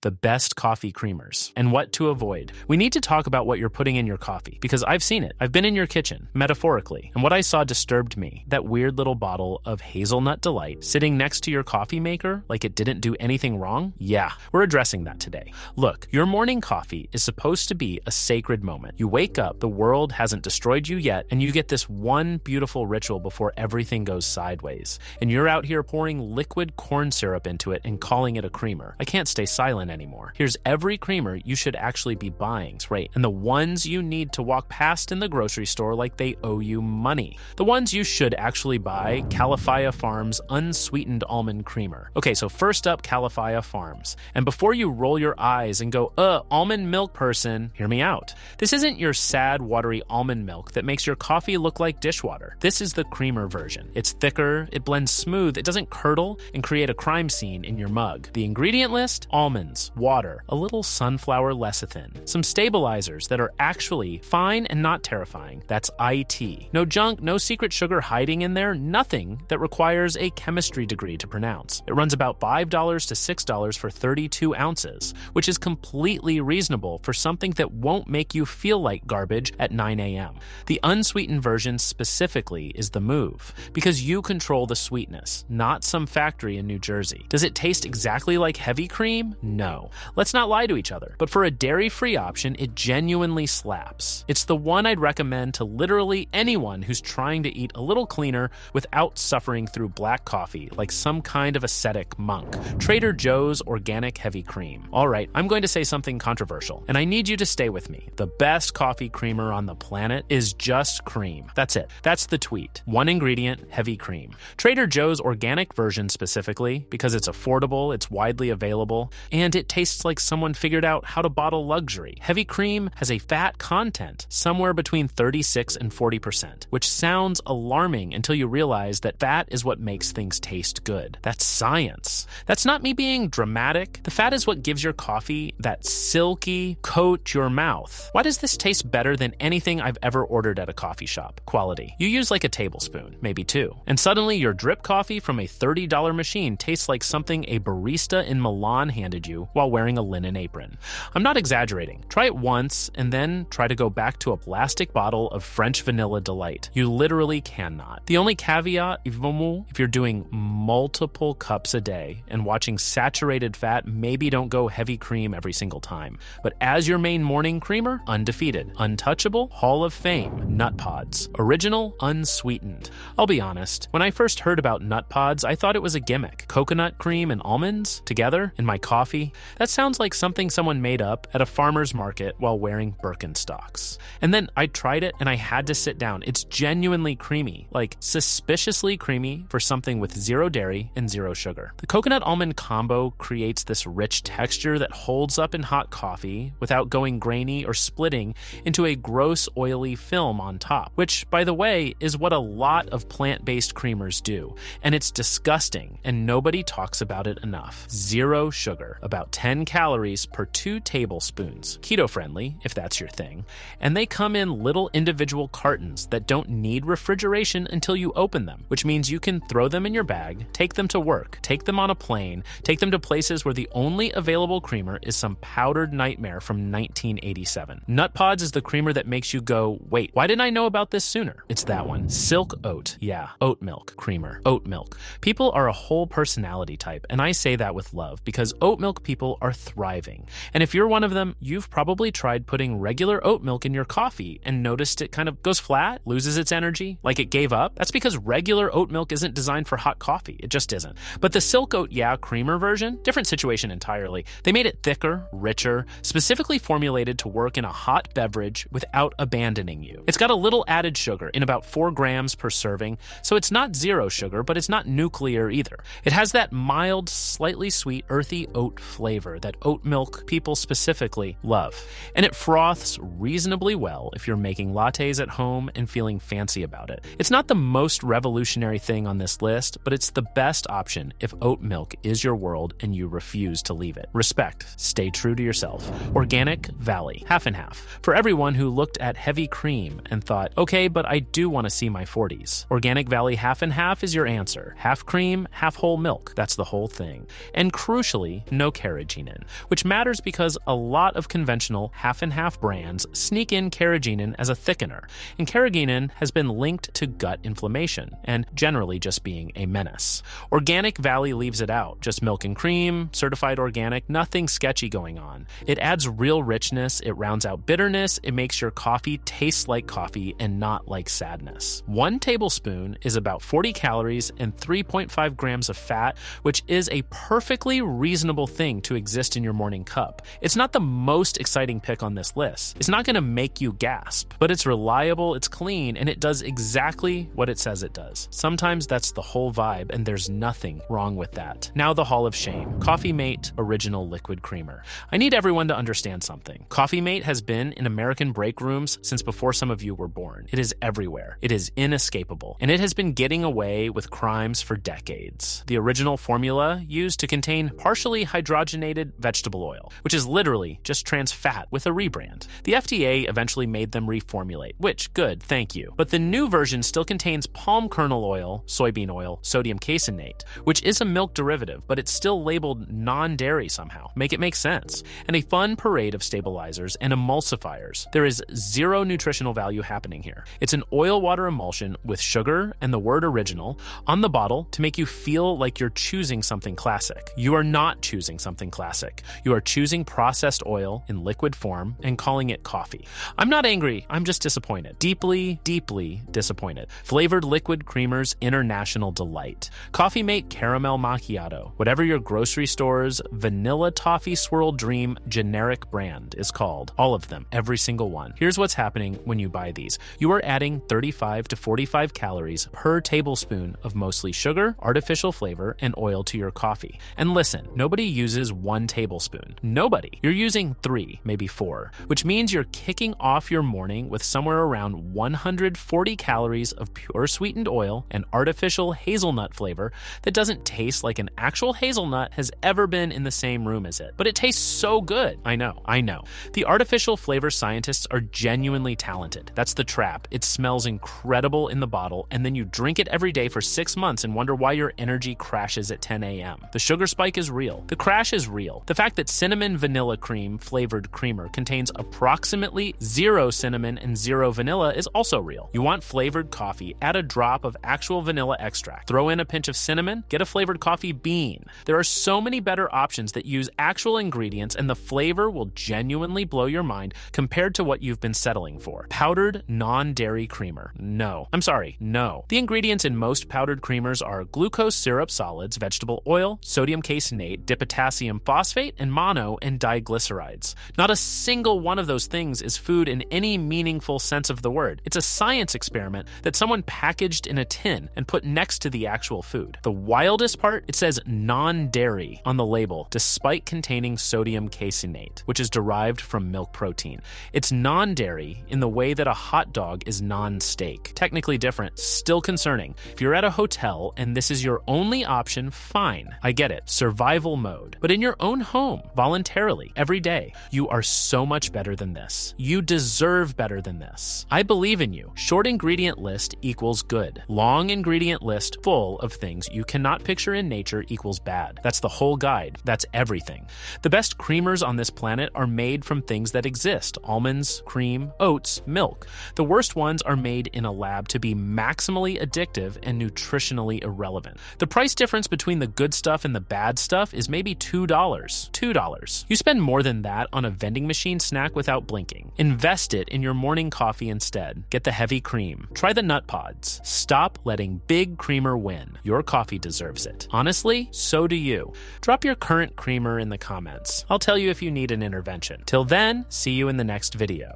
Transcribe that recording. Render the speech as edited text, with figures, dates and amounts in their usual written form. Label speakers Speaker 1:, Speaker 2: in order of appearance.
Speaker 1: the best coffee creamers, and what to avoid. We need to talk about what you're putting in your coffee, because I've seen it. I've been in your kitchen, metaphorically, and what I saw disturbed me. That weird little bottle of hazelnut delight sitting next to your coffee maker like it didn't do anything wrong? Yeah, we're addressing that today. Look, your morning coffee is supposed to be a sacred moment. You wake up, the world hasn't destroyed you yet, and you get this one beautiful ritual before everything goes sideways. And you're out here pouring liquid corn syrup into it and calling it a creamer. I can't stay silent anymore. Here's every creamer you should actually be buying, right? And the ones you need to walk past in the grocery store like they owe you money. The ones you should actually buy: Califia Farms unsweetened almond creamer. Okay, so first up, Califia Farms. And before you roll your eyes and go, almond milk person, hear me out. This isn't your sad, watery almond milk that makes your coffee look like dishwater. This is the creamer version. It's thicker, it blends smooth, it doesn't curdle and create a crime scene in your mug. The ingredient list: almonds, water, a little sunflower lecithin, some stabilizers that are actually fine and not terrifying. That's IT. No junk, no secret sugar hiding in there, nothing that requires a chemistry degree to pronounce. It runs about $5 to $6 for 32 ounces, which is completely reasonable for something that won't make you feel like garbage at 9 a.m. The unsweetened version specifically is the move, because you control the sweetness, not some factory in New Jersey. Does it taste exactly like heavy cream? No. Let's not lie to each other. But for a dairy-free option, it genuinely slaps. It's the one I'd recommend to literally anyone who's trying to eat a little cleaner without suffering through black coffee like some kind of ascetic monk. Trader Joe's Organic Heavy Cream. All right, I'm going to say something controversial, and I need you to stay with me. The best coffee creamer on the planet is just cream. That's it. That's the tweet. One ingredient, heavy cream. Trader Joe's organic version specifically, because it's affordable, it's widely available, and it tastes like someone figured out how to bottle luxury. Heavy cream has a fat content somewhere between 36 and 40%, which sounds alarming until you realize that fat is what makes things taste good. That's science. That's not me being dramatic. The fat is what gives your coffee that silky coat your mouth. Why does this taste better than anything I've ever ordered at a coffee shop? Quality. You use like a tablespoon, maybe two, and suddenly your drip coffee from a $30 machine tastes like something a barista in Milan handed you while wearing a linen apron. I'm not exaggerating. Try it once and then try to go back to a plastic bottle of French vanilla delight. You literally cannot. The only caveat, if you're doing multiple cups a day and watching saturated fat, maybe don't go heavy cream every single time. But as your main morning creamer, undefeated, untouchable, Hall of Fame, Nutpods. Original, unsweetened. I'll be honest, when I first heard about Nutpods, I thought it was a gimmick. Coconut cream and almonds together in my coffee? That sounds like something someone made up at a farmer's market while wearing Birkenstocks. And then I tried it and I had to sit down. It's genuinely creamy, like suspiciously creamy for something with zero dairy and zero sugar. The coconut almond combo creates this rich texture that holds up in hot coffee without going grainy or splitting into a gross oily film on top, which, by the way, is what a lot of plant-based creamers do. And it's disgusting, and nobody talks about it enough. Zero sugar, about 10 calories per 2 tablespoons. Keto-friendly, if that's your thing. And they come in little individual cartons that don't need refrigeration until you open them, which means you can throw them in your bag, take them to work, take them on a plane, take them to places where the only available creamer is some powdered nightmare from 1987. Nutpods is the creamer that makes you go, wait, why didn't I know about this sooner? It's that one. Silk oat. Yeah, oat milk creamer. Oat milk. People are a whole personality type, and I say that with love because oat milk people are thriving. And if you're one of them, you've probably tried putting regular oat milk in your coffee and noticed it kind of goes flat, loses its energy, like it gave up. That's because regular oat milk isn't designed for hot coffee. It just isn't. But the Silk Oat creamer version, different situation entirely. They made it thicker, richer, specifically formulated to work in a hot beverage without abandoning you. It's got a little added sugar in about 4 grams per serving, so it's not zero sugar, but it's not nuclear either. It has that mild, slightly sweet, earthy oat flavor that oat milk people specifically love. And it froths reasonably well if you're making lattes at home and feeling fancy about it. It's not the most revolutionary thing on this list, but it's the best option if oat milk is your world and you refuse to leave it. Respect. Stay true to yourself. Organic Valley, half and half. For everyone who looked at heavy cream and thought, okay, but I do want to see my 40s. Organic Valley half and half is your answer. Half cream, half whole milk. That's the whole thing. And crucially, no carrageenan, which matters because a lot of conventional half-and-half brands sneak in carrageenan as a thickener, and carrageenan has been linked to gut inflammation and generally just being a menace. Organic Valley leaves it out, just milk and cream, certified organic, nothing sketchy going on. It adds real richness, it rounds out bitterness, it makes your coffee taste like coffee and not like sadness. 1 tablespoon is about 40 calories and 3.5 grams of fat, which is a perfectly reasonable thing to exist in your morning cup. It's not the most exciting pick on this list. It's not going to make you gasp, but it's reliable, it's clean, and it does exactly what it says it does. Sometimes that's the whole vibe, and there's nothing wrong with that. Now the Hall of Shame. Coffee Mate Original Liquid Creamer. I need everyone to understand something. Coffee Mate has been in American break rooms since before some of you were born. It is everywhere. It is inescapable, and it has been getting away with crimes for decades. The original formula used to contain partially hydrogenated vegetable oil, which is literally just trans fat with a rebrand. The FDA eventually made them reformulate, which, good, thank you. But the new version still contains palm kernel oil, soybean oil, sodium caseinate, which is a milk derivative, but it's still labeled non-dairy somehow. Make it make sense. And a fun parade of stabilizers and emulsifiers. There is zero nutritional value happening here. It's an oil-water emulsion with sugar and the word original on the bottle to make you feel like you're choosing something classic. You are not choosing something classic. You are choosing processed oil in liquid form and calling it coffee. I'm not angry, I'm just disappointed. Deeply, deeply disappointed. Flavored liquid creamers, international delight. Coffee Mate Caramel Macchiato. Whatever your grocery store's vanilla toffee swirl dream generic brand is called. All of them, every single one. Here's what's happening when you buy these. You are adding 35 to 45 calories per tablespoon of mostly sugar, artificial flavor, and oil to your coffee. And listen, nobody uses 1 tablespoon. Nobody. You're using 3, maybe 4, which means you're kicking off your morning with somewhere around 140 calories of pure sweetened oil and artificial hazelnut flavor that doesn't taste like an actual hazelnut has ever been in the same room as it. But it tastes so good. I know. The artificial flavor scientists are genuinely talented. That's the trap. It smells incredible in the bottle, and then you drink it every day for 6 months and wonder why your energy crashes at 10 a.m. The sugar spike is real. The crash is real. The fact that cinnamon vanilla cream flavored creamer contains approximately 0 cinnamon and 0 vanilla is also real. You want flavored coffee, add a drop of actual vanilla extract. Throw in a pinch of cinnamon, get a flavored coffee bean. There are so many better options that use actual ingredients, and the flavor will genuinely blow your mind compared to what you've been settling for. Powdered non-dairy creamer. No. I'm sorry, no. The ingredients in most powdered creamers are glucose syrup solids, vegetable oil, sodium caseinate, dipotassium phosphate, and mono and diglycerides. Not a single one of those things is food in any meaningful sense of the word. It's a science experiment that someone packaged in a tin and put next to the actual food. The wildest part, it says non-dairy on the label, despite containing sodium caseinate, which is derived from milk protein. It's non-dairy in the way that a hot dog is non-steak. Technically different, still concerning. If you're at a hotel and this is your only option, fine. I get it. Survival mode. But in your own home, voluntarily, every day, you are so much better than this. You deserve better than this. I believe in you. Short ingredient list equals good. Long ingredient list full of things you cannot picture in nature equals bad. That's the whole guide. That's everything. The best creamers on this planet are made from things that exist. Almonds, cream, oats, milk. The worst ones are made in a lab to be maximally addictive and nutritionally irrelevant. The price difference between the good stuff and the bad stuff is maybe $2. $2. You spend more than that on a vending machine snack without blinking. Invest it in your morning coffee instead. Get the heavy cream. Try the Nutpods. Stop letting big creamer win. Your coffee deserves it. Honestly, so do you. Drop your current creamer in the comments. I'll tell you if you need an intervention. Till then, see you in the next video.